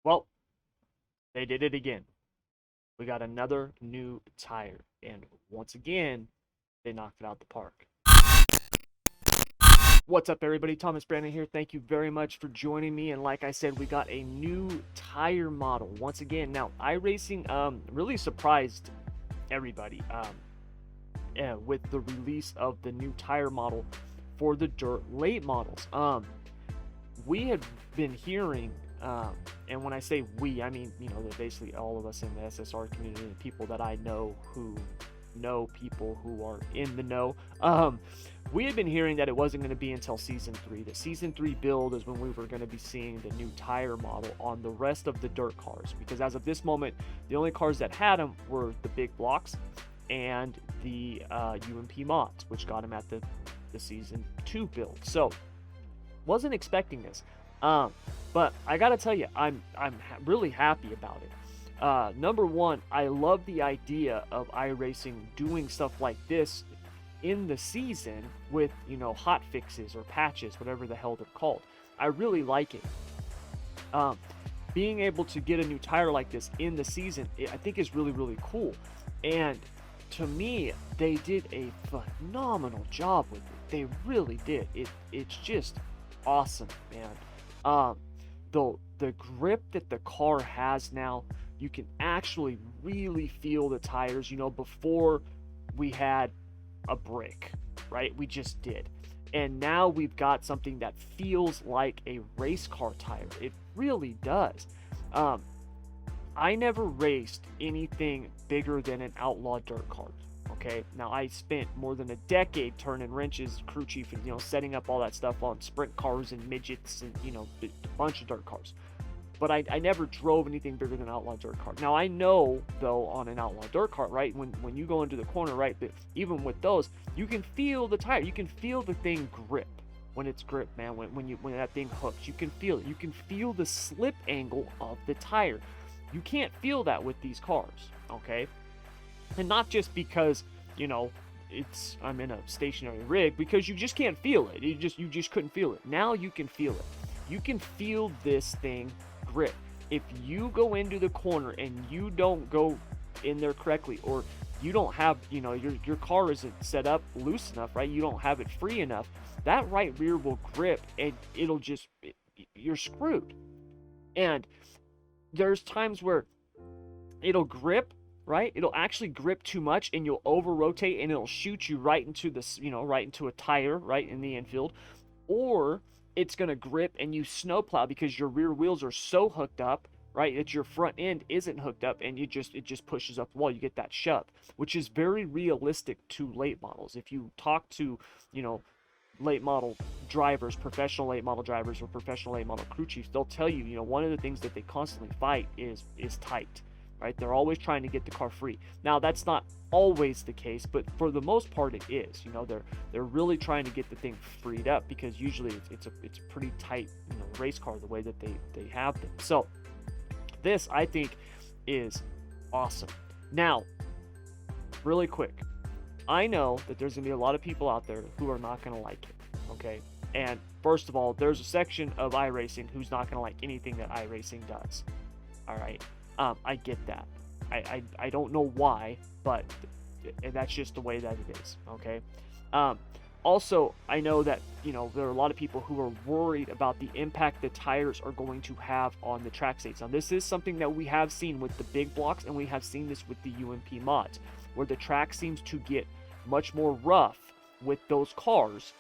Well, they did it again. We got another new tire, and once again, they knocked it out the park. What's up, everybody? Thomas Brandon here. Thank you very much for joining me. And like I said, we got a new tire model once again. Now, iRacing really surprised everybody with the release of the new tire model for the dirt late models. We had been hearing, and when I say we, I mean, basically all of us in the SSR community, and people that I know who know people who are in the know. We had been hearing that it wasn't going to be until season 3. The season 3 build is when we were going to be seeing the new tire model on the rest of the dirt cars, because as of this moment, the only cars that had them were the big blocks and the UMP mods, which got them at the season 2 build. So wasn't expecting this, but I gotta tell you, I'm really happy about it. Number one, I love the idea of iRacing doing stuff like this in the season with, hot fixes or patches, whatever the hell they're called. I really like it. Being able to get a new tire like this in the season, I think is really, really cool. And to me, they did a phenomenal job with it. They really did. It's just awesome, man. The grip that the car has now, you can actually really feel the tires. Before we had a brick, right? We just did. And now we've got something that feels like a race car tire. It really does. I never raced anything bigger than an outlaw dirt car. Okay, now I spent more than a decade turning wrenches, crew chief, and setting up all that stuff on sprint cars and midgets and a bunch of dirt cars. But I never drove anything bigger than an outlaw dirt car. Now I know though, on an outlaw dirt car, right, when you go into the corner, right, but even with those, you can feel the tire, you can feel the thing grip when it's gripped, man. When that thing hooks, you can feel it. You can feel the slip angle of the tire. You can't feel that with these cars, okay? And not just because, I'm in a stationary rig, because you just can't feel it. You just couldn't feel it. Now you can feel it. You can feel this thing grip. If you go into the corner and you don't go in there correctly, or you don't have, your car isn't set up loose enough, right? You don't have it free enough, that right rear will grip and you're screwed. And there's times where it'll grip, right? It'll actually grip too much and you'll over rotate and it'll shoot you right into this, right into a tire, right in the infield. Or it's going to grip and you snowplow because your rear wheels are so hooked up, right, that your front end isn't hooked up and it just pushes up the wall. You get that shove, which is very realistic to late models. If you talk to, late model drivers, professional late model drivers or professional late model crew chiefs, they'll tell you, one of the things that they constantly fight is tight. Right? They're always trying to get the car free. Now that's not always the case, but for the most part it is. They're really trying to get the thing freed up because usually it's a pretty tight race car the way that they have them. So this, I think, is awesome. Now, really quick, I know that there's gonna be a lot of people out there who are not gonna like it. Okay, and first of all, there's a section of iRacing who's not gonna like anything that iRacing does. All right. I get that. I don't know why, but and that's just the way that it is. Okay. Also, I know that there are a lot of people who are worried about the impact the tires are going to have on the track states. Now, this is something that we have seen with the big blocks, and we have seen this with the UMP mods, where the track seems to get much more rough with those cars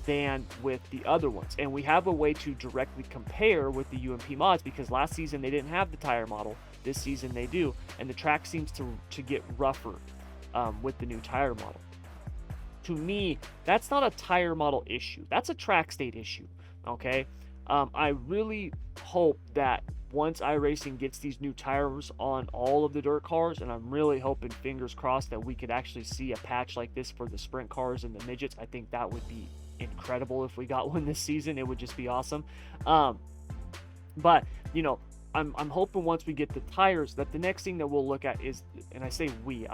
than with the other ones. And we have a way to directly compare with the UMP mods, because last season they didn't have the tire model. This season they do, and the track seems to get rougher with the new tire model. To me, that's not a tire model issue. That's a track state issue, okay? I really hope that once iRacing gets these new tires on all of the dirt cars, and I'm really hoping, fingers crossed, that we could actually see a patch like this for the sprint cars and the midgets. I think that would be incredible if we got one this season. It would just be awesome. But I'm hoping once we get the tires, that the next thing that we'll look at is, and I say we,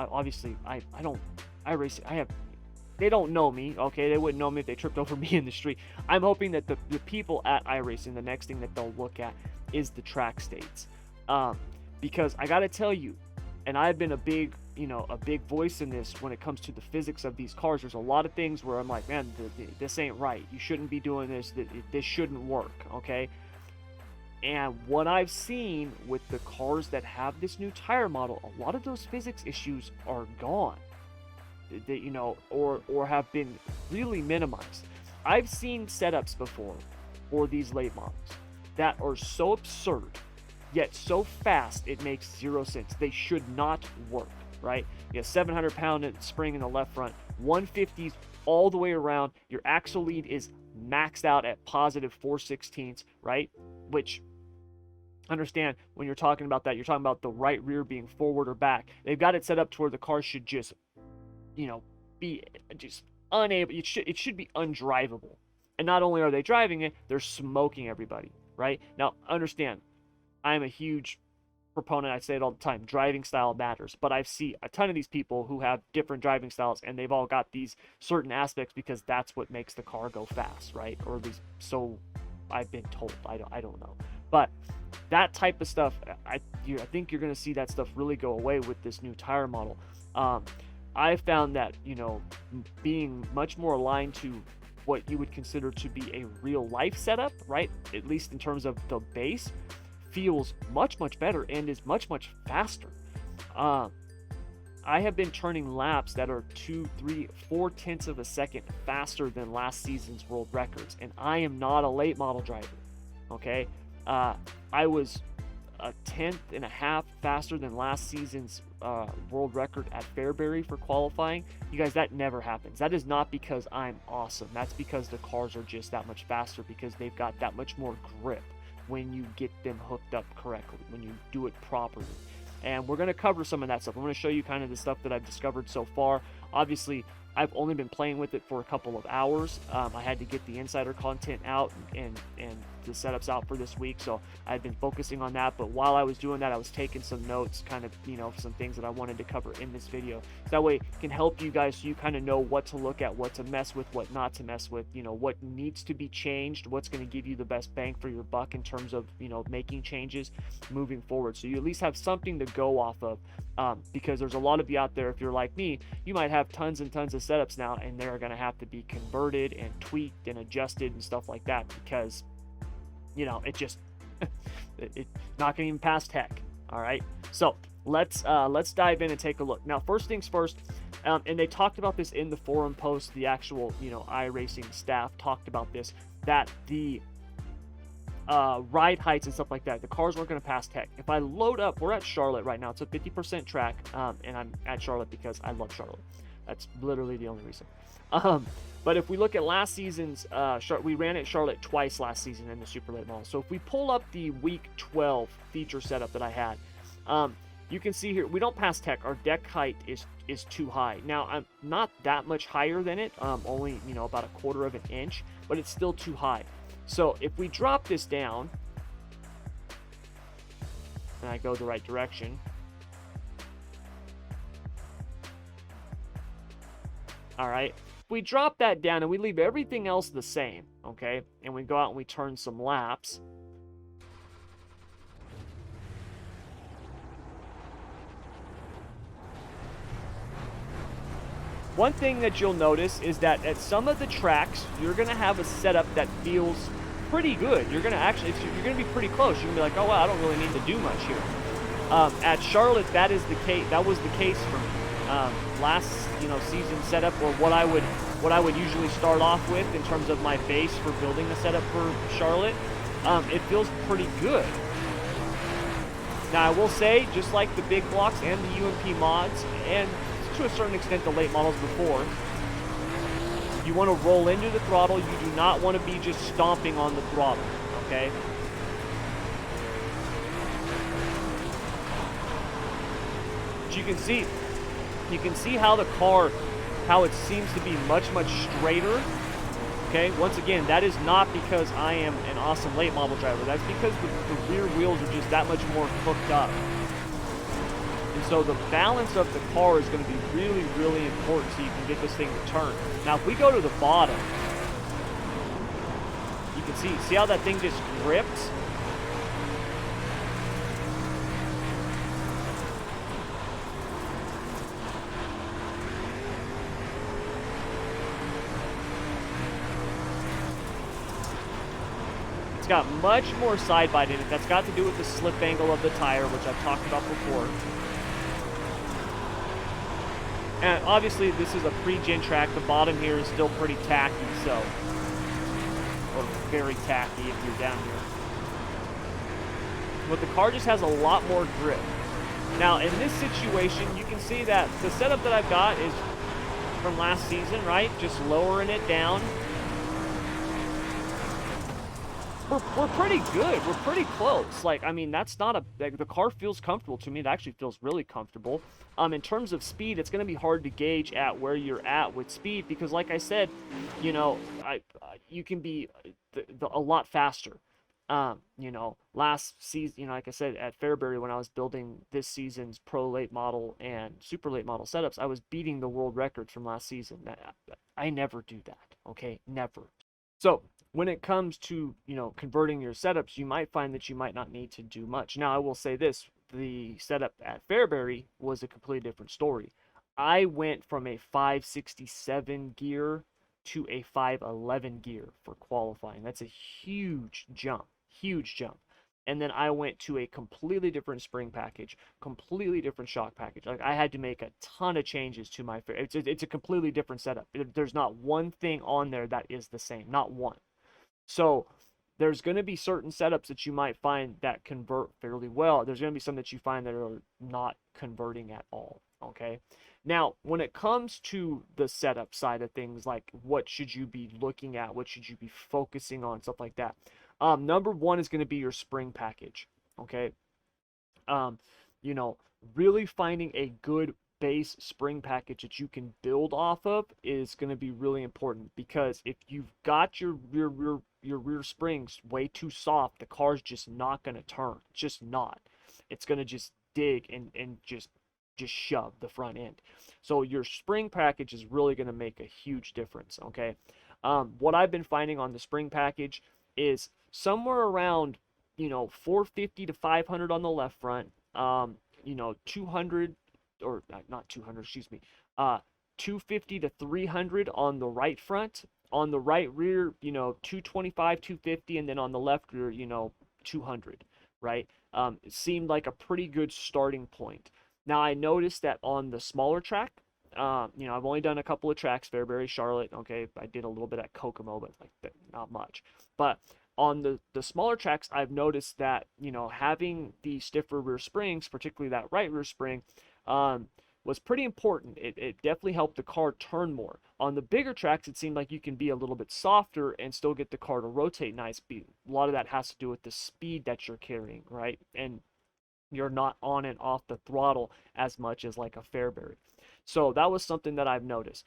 they don't know me, okay? They wouldn't know me if they tripped over me in the street. I'm hoping that the people at iRacing, the next thing that they'll look at is the track states. Because I got to tell you, and I've been a big voice in this when it comes to the physics of these cars. There's a lot of things where I'm like, man, this ain't right. You shouldn't be doing this. This shouldn't work, okay? And what I've seen with the cars that have this new tire model, a lot of those physics issues are gone. Or have been really minimized. I've seen setups before for these late models that are so absurd, yet so fast it makes zero sense. They should not work, right? You have 700-pound spring in the left front, 150s all the way around. Your axle lead is maxed out at positive 4/16, right? Which, understand, when you're talking about that, you're talking about the right rear being forward or back. They've got it set up to where the car should just, be just unable. It should be undrivable. And not only are they driving it, they're smoking everybody, right? Now, understand, I'm a huge proponent, I say it all the time, driving style matters, but I see a ton of these people who have different driving styles, and they've all got these certain aspects because that's what makes the car go fast, right? Or at least so I've been told. I don't know, but that type of stuff, I think you're going to see that stuff really go away with this new tire model. I found that, being much more aligned to what you would consider to be a real life setup, right? At least in terms of the base, feels much better and is much faster. I have been turning laps that are 2, 3, 4 tenths of a second faster than last season's world records, and I am not a late model driver. Okay, I was a tenth and a half faster than last season's world record at Fairbury for qualifying. You guys, that never happens. That is not because I'm awesome. That's because the cars are just that much faster, because they've got that much more grip when you get them hooked up correctly, when you do it properly. And we're going to cover some of that stuff. I'm going to show you kind of the stuff that I've discovered so far. Obviously, I've only been playing with it for a couple of hours. I had to get the insider content out and the setups out for this week, so I've been focusing on that. But while I was doing that, I was taking some notes, kind of, some things that I wanted to cover in this video. So that way it can help you guys, so you kind of know what to look at, what to mess with, what not to mess with, what needs to be changed, what's going to give you the best bang for your buck in terms of, making changes moving forward. So you at least have something to go off of, because there's a lot of you out there, if you're like me, you might have tons and tons of setups now, and they're going to have to be converted and tweaked and adjusted and stuff like that, because it just it's not going to even pass tech. All right, so let's dive in and take a look. Now, first things first, and they talked about this in the forum post. The actual iRacing staff talked about this, that the ride heights and stuff like that, the cars weren't going to pass tech. If I load up, we're at Charlotte right now. It's a 50% track, and I'm at Charlotte because I love Charlotte. That's literally the only reason. But if we look at last season's, we ran at Charlotte twice last season in the super late model. So if we pull up the week 12 feature setup that I had, you can see here we don't pass tech. Our deck height is too high. Now, I'm not that much higher than it, only about a quarter of an inch, but it's still too high. So if we drop this down and I go the right direction, all right, if we drop that down and we leave everything else the same, okay, and we go out and we turn some laps, one thing that you'll notice is that at some of the tracks, you're going to have a setup that feels pretty good. You're going to be pretty close. You're going to be like, oh, wow, I don't really need to do much here. At Charlotte, that is the case. That was the case for me. Last, season setup, or what I would usually start off with in terms of my base for building the setup for Charlotte, it feels pretty good. Now, I will say, just like the big blocks and the UMP mods, and to a certain extent the late models before, you want to roll into the throttle. You do not want to be just stomping on the throttle, okay? But you can see how the car, how it seems to be much straighter. Okay, once again, that is not because I am an awesome late model driver. That's because the rear wheels are just that much more hooked up. And so the balance of the car is going to be really important so you can get this thing to turn. Now, if we go to the bottom, you can see how that thing just grips? It's got much more side bite in it. That's got to do with the slip angle of the tire, which I've talked about before. And obviously this is a pre-gen track. The bottom here is still pretty tacky, so, or very tacky if you're down here. But the car just has a lot more grip. Now in this situation, you can see that the setup that I've got is from last season, right? Just lowering it down. We're pretty good. We're pretty close. Like, I mean, that's not a... Like, the car feels comfortable to me. It actually feels really comfortable. In terms of speed, it's going to be hard to gauge at where you're at with speed because, like I said, you know, you can be a lot faster. You know, last season, you know, like I said, at Fairbury, when I was building this season's pro late model and super late model setups, I was beating the world records from last season. I never do that, okay? Never. So when it comes to, you know, converting your setups, you might find that you might not need to do much. Now, I will say this, the setup at Fairbury was a completely different story. I went from a 567 gear to a 511 gear for qualifying. That's a huge jump, huge jump. And then I went to a completely different spring package, completely different shock package. Like I had to make a ton of changes to my. It's a completely different setup. There's not one thing on there that is the same, not one. So there's going to be certain setups that you might find that convert fairly well. There's going to be some that you find that are not converting at all. Okay. Now, when it comes to the setup side of things, like what should you be looking at? What should you be focusing on? Stuff like that. Number one is going to be your spring package. Okay. Um, you know, really finding a good base spring package that you can build off of is going to be really important because if you've got your rear springs way too soft, the car's just not going to turn. It's just not. It's going to just dig and just shove the front end. So your spring package is really going to make a huge difference, okay? What I've been finding on the spring package is somewhere around, you know, 450 to 500 on the left front, you know, 200 or not 200, excuse me, 250 to 300 on the right front. On the right rear, you know, 225, 250, and then on the left rear, you know, 200, right? It seemed like a pretty good starting point. Now, I noticed that on the smaller track, you know, I've only done a couple of tracks, Fairbury, Charlotte, okay, I did a little bit at Kokomo, but like not much. But on the smaller tracks, I've noticed that, you know, having the stiffer rear springs, particularly that right rear spring, was pretty important. It definitely helped the car turn more. On the bigger tracks, it seemed like you can be a little bit softer and still get the car to rotate nice. A lot of that has to do with the speed that you're carrying, right? And you're not on and off the throttle as much as like a Fairbury. So that was something that I've noticed.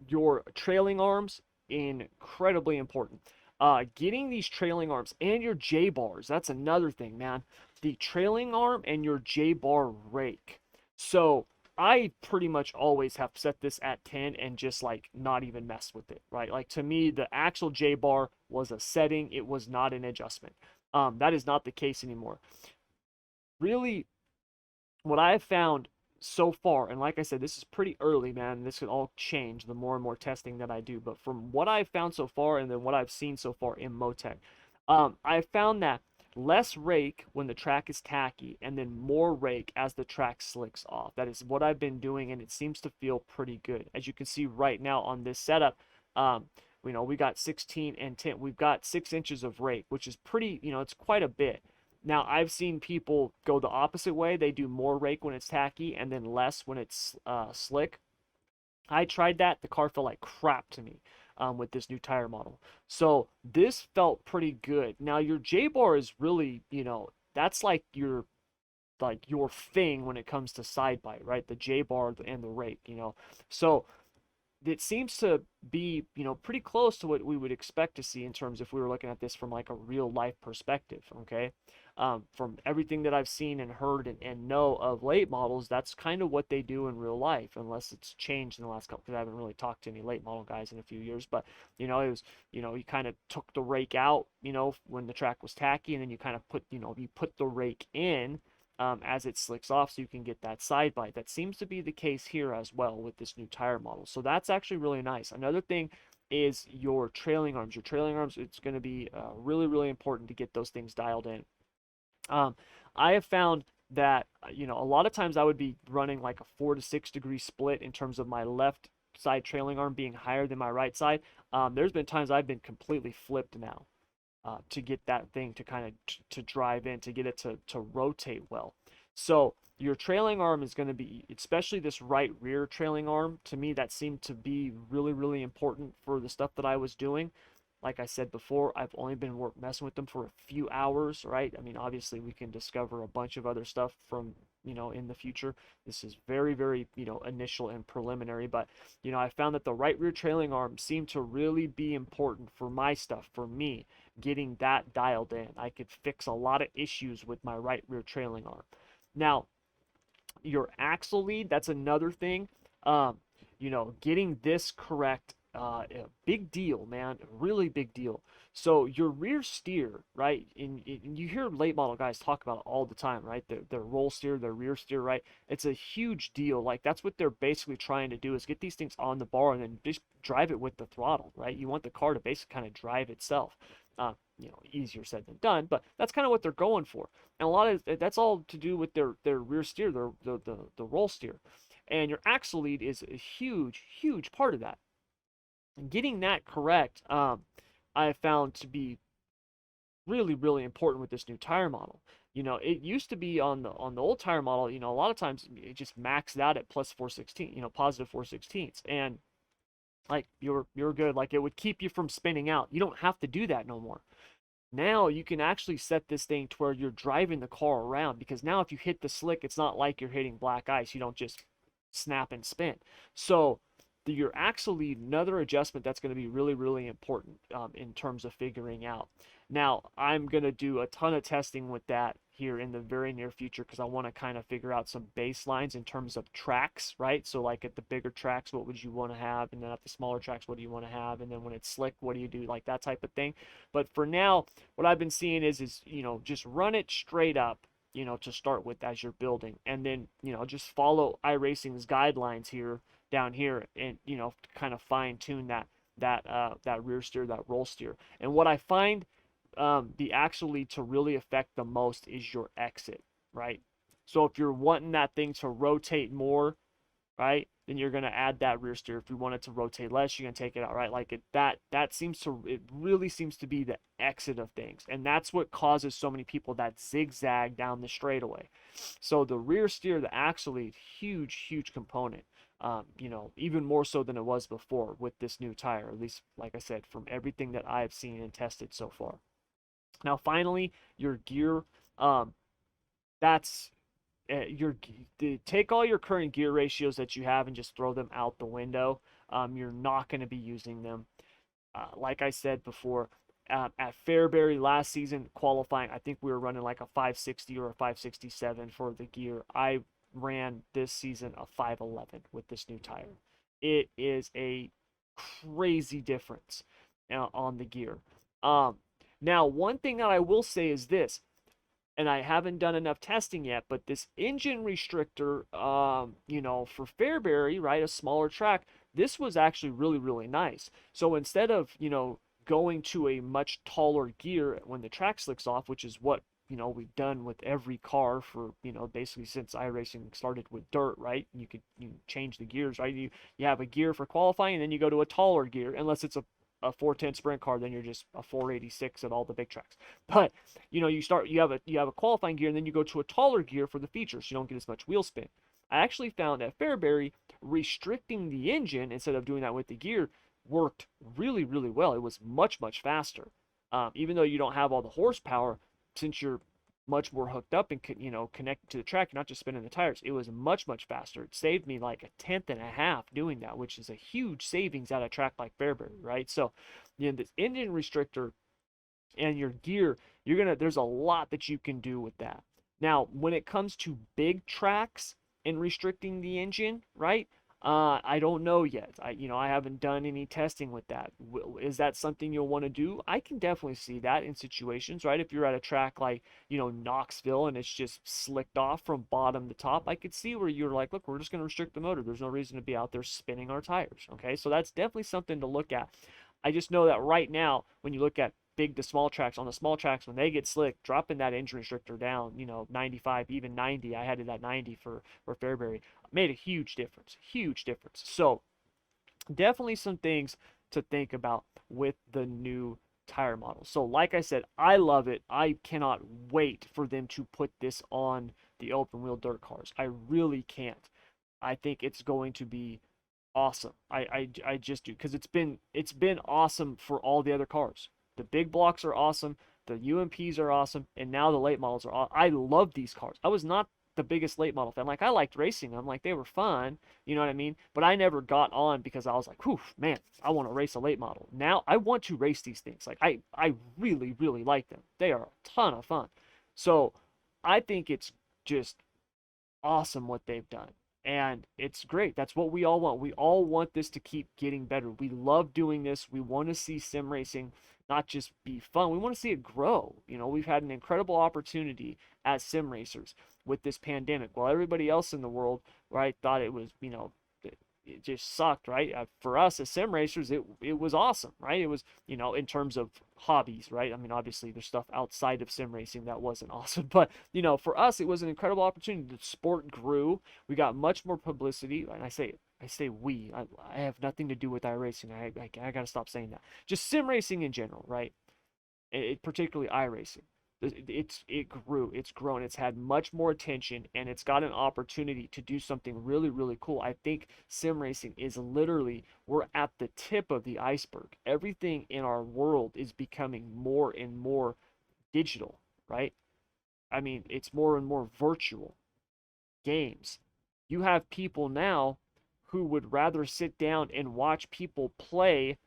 Your trailing arms, incredibly important. Getting these trailing arms and your J-bars, that's another thing, man. The trailing arm and your J-bar rake. So I pretty much always have set this at 10 and just like not even mess with it, right? Like to me, the actual J-bar was a setting. It was not an adjustment. That is not the case anymore. Really, what I have found so far, and like I said, this is pretty early, man. This could all change the more and more testing that I do. But from what I've found so far, and then what I've seen so far in Motec, I've found that less rake when the track is tacky, and then more rake as the track slicks off. That is what I've been doing, and it seems to feel pretty good. As you can see right now on this setup, you know, we got 16 and 10. We've got 6 inches of rake, which is pretty, you know, it's quite a bit. Now, I've seen people go the opposite way. They do more rake when it's tacky and then less when it's slick. I tried that. The car felt like crap to me with this new tire model. So this felt pretty good. Now, your J-bar is really, you know, that's like your thing when it comes to side bite, right? The J-bar and the rake, you know. So it seems to be, you know, pretty close to what we would expect to see in terms if we were looking at this from like a real life perspective, okay? From everything that I've seen and heard and know of late models, that's kind of what they do in real life, unless it's changed in the last couple, because I haven't really talked to any late model guys in a few years, but, you know, it was, you know, you kind of took the rake out, you know, when the track was tacky, and then you kind of put, you know, you put the rake in, as it slicks off so you can get that side bite. That seems to be the case here as well with this new tire model. So that's actually really nice. Another thing is your trailing arms. Your trailing arms, it's going to be really, really important to get those things dialed in. Um, I have found that, a lot of times I would be running like a 4 to 6 degree split in terms of my left side trailing arm being higher than my right side. There's been times I've been completely flipped now to get that thing to kind of to drive in, to get it to rotate well. So your trailing arm is going to be, especially this right rear trailing arm, to me that seemed to be really, really important for the stuff that I was doing. Like I said before, I've only been messing with them for a few hours, right? I mean, obviously we can discover a bunch of other stuff from, in the future. This is very, very, initial and preliminary, but, I found that the right rear trailing arm seemed to really be important for my stuff, for me, getting that dialed in. I could fix a lot of issues with my right rear trailing arm. Now, your axle lead, that's another thing. Um, getting this correct, a big deal, man, really big deal. So your rear steer, right? And you hear late model guys talk about it all the time, right? Their roll steer, their rear steer, right? It's a huge deal. Like that's what they're basically trying to do is get these things on the bar and then just drive it with the throttle, right? You want the car to basically kind of drive itself. Easier said than done, but that's kind of what they're going for. And a lot of that's all to do with their rear steer, the roll steer, and your axle lead is a huge, huge part of that. And getting that correct, I have found to be really, really important with this new tire model. It used to be on the old tire model. A lot of times it just maxed out at plus 416, positive 4/16, and like you're good. Like it would keep you from spinning out. You don't have to do that no more. Now you can actually set this thing to where you're driving the car around, because now if you hit the slick, it's not like you're hitting black ice. You don't just snap and spin. So your axle lead, another adjustment that's going to be really, really important in terms of figuring out. Now, I'm going to do a ton of testing with that here in the very near future, because I want to kind of figure out some baselines in terms of tracks, right? So like at the bigger tracks, what would you want to have? And then at the smaller tracks, what do you want to have? And then when it's slick, what do you do? Like that type of thing. But for now, what I've been seeing is just run it straight up, to start with as you're building. And then, just follow iRacing's guidelines here down here, and kind of fine tune that rear steer, that roll steer. And what I find the axle lead to really affect the most is your exit, right? So if you're wanting that thing to rotate more, right, then you're going to add that rear steer. If you want it to rotate less, you're going to take it out, right? Like it really seems to be the exit of things. And that's what causes so many people that zigzag down the straightaway. So the rear steer, the axle lead, huge, huge component. Even more so than it was before with this new tire, at least, like I said, from everything that I've seen and tested so far. Now, finally, your gear. That's your take all your current gear ratios that you have and just throw them out the window. You're not going to be using them. Like I said before, at Fairbury last season qualifying, I think we were running like a 560 or a 567 for the gear. I ran this season a 511 with this new tire. It is a crazy difference on the gear. Now, one thing that I will say is this, and I haven't done enough testing yet, but this engine restrictor, for Fairbury, right, a smaller track, this was actually really, really nice. So instead of, going to a much taller gear when the track slicks off, which is what, we've done with every car for, basically since iRacing started with dirt, right? You change the gears, right? You have a gear for qualifying, and then you go to a taller gear, unless it's a 410 sprint car, then you're just a 486 at all the big tracks. But you have a qualifying gear, and then you go to a taller gear for the features, so you don't get as much wheel spin. I actually found at Fairbury restricting the engine instead of doing that with the gear worked really, really well. It was much, much faster. Even though you don't have all the horsepower, since you're much more hooked up and connected to the track, not just spinning the tires, it was much, much faster. It saved me like a tenth and a half doing that, which is a huge savings at a track like Fairbury, right? So this engine restrictor and your gear, there's a lot that you can do with that. Now when it comes to big tracks and restricting the engine, right, I don't know yet. I haven't done any testing with that. Is that something you'll want to do? I can definitely see that in situations, right? If you're at a track like, Knoxville and it's just slicked off from bottom to top, I could see where you're like, look, we're just going to restrict the motor. There's no reason to be out there spinning our tires. Okay, so that's definitely something to look at. I just know that right now, when you look at big to small tracks, on the small tracks, when they get slick, dropping that engine restrictor down, 95, even 90, I had it at 90 for Fairbury, made a huge difference. Huge difference. So definitely some things to think about with the new tire model. So like I said, I love it. I cannot wait for them to put this on the open wheel dirt cars. I really can't. I think it's going to be awesome. I just do, because it's been awesome for all the other cars. The big blocks are awesome, the UMPs are awesome, and now the late models are I love these cars. I was not the biggest late model fan. Like, I liked racing them, like they were fun, you know what I mean? But I never got on because I was like, whew, man, I want to race a late model. Now I want to race these things. Like, I really, really like them. They are a ton of fun. So I think it's just awesome what they've done. And it's great. That's what we all want. We all want this to keep getting better. We love doing this. We want to see sim racing not just be fun. We want to see it grow. We've had an incredible opportunity as sim racers with this pandemic. While everybody else in the world, right, thought it was, it just sucked, right? For us as sim racers, it was awesome, right? It was, in terms of hobbies, right? I mean, obviously there's stuff outside of sim racing that wasn't awesome, but for us, it was an incredible opportunity. The sport grew. We got much more publicity, and I say we. I have nothing to do with iRacing. I got to stop saying that. Just sim racing in general, right? Particularly iRacing. It grew, it's grown, it's had much more attention, and it's got an opportunity to do something really, really cool. I think sim racing is literally, we're at the tip of the iceberg. Everything in our world is becoming more and more digital, right? I mean, it's more and more virtual games. You have people now who would rather sit down and watch people play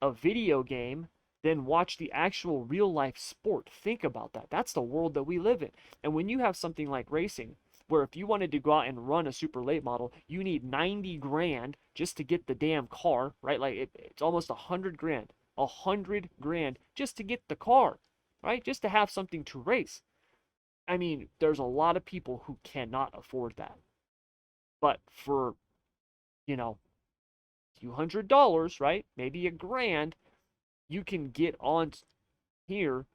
a video game than watch the actual real life sport. Think about that. That's the world that we live in. And when you have something like racing, where if you wanted to go out and run a super late model, you need 90 grand just to get the damn car, right? Like it's almost 100 grand. 100 grand just to get the car, right? Just to have something to race. I mean, there's a lot of people who cannot afford that. But for, a few $100s, right? Maybe $1,000, you can get on here,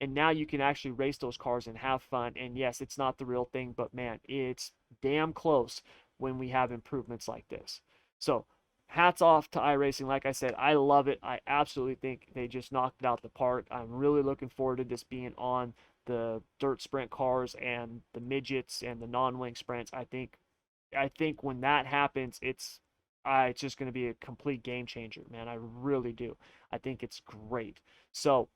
and now you can actually race those cars and have fun. And yes, it's not the real thing, but man, it's damn close when we have improvements like this. So hats off to iRacing. Like I said, I love it. I absolutely think they just knocked it out the park. I'm really looking forward to this being on the dirt sprint cars and the midgets and the non-wing sprints. I think when that happens, it's just going to be a complete game changer, man. I really do. I think it's great. So,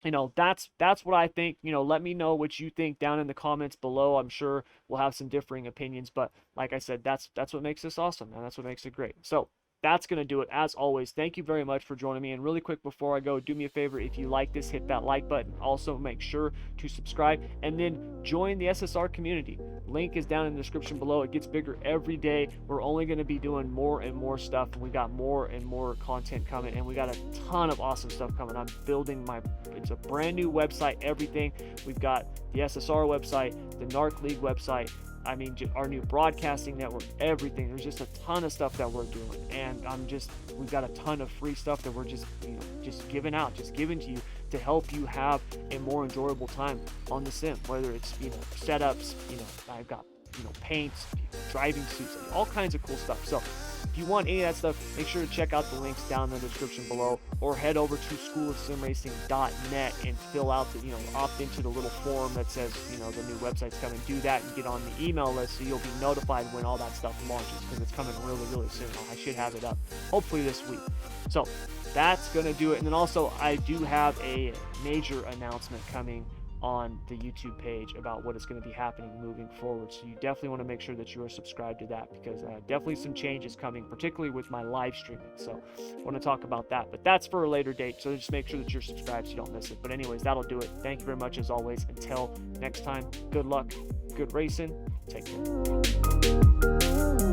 that's what I think. Let me know what you think down in the comments below. I'm sure we'll have some differing opinions, but like I said, that's what makes this awesome, man. That's what makes it great. So that's going to do it. As always, thank you very much for joining me. And really quick before I go, do me a favor. If you like this, hit that like button. Also, make sure to subscribe and then join the SSR community. Link is down in the description below. It gets bigger every day. We're only going to be doing more and more stuff. And we got more and more content coming. And we got a ton of awesome stuff coming. I'm building it's a brand new website, everything. We've got the SSR website, the NARC League website. I mean, our new broadcasting network, everything. There's just a ton of stuff that we're doing, and we've got a ton of free stuff that we're just giving out, just giving to you to help you have a more enjoyable time on the sim. Whether it's setups, I've got paints, driving suits, all kinds of cool stuff. So if you want any of that stuff, make sure to check out the links down in the description below, or head over to schoolofsimracing.net and fill out opt into the little form that says, the new website's coming. Do that and get on the email list so you'll be notified when all that stuff launches, because it's coming really, really soon. I should have it up hopefully this week. So that's going to do it. And then also, I do have a major announcement coming on the YouTube page about what is going to be happening moving forward. So you definitely want to make sure that you are subscribed to that, because definitely some changes coming, particularly with my live streaming. So I want to talk about that, but that's for a later date. So just make sure that you're subscribed so you don't miss it. But anyways, that'll do it. Thank you very much as always. Until next time, good luck, good racing, take care.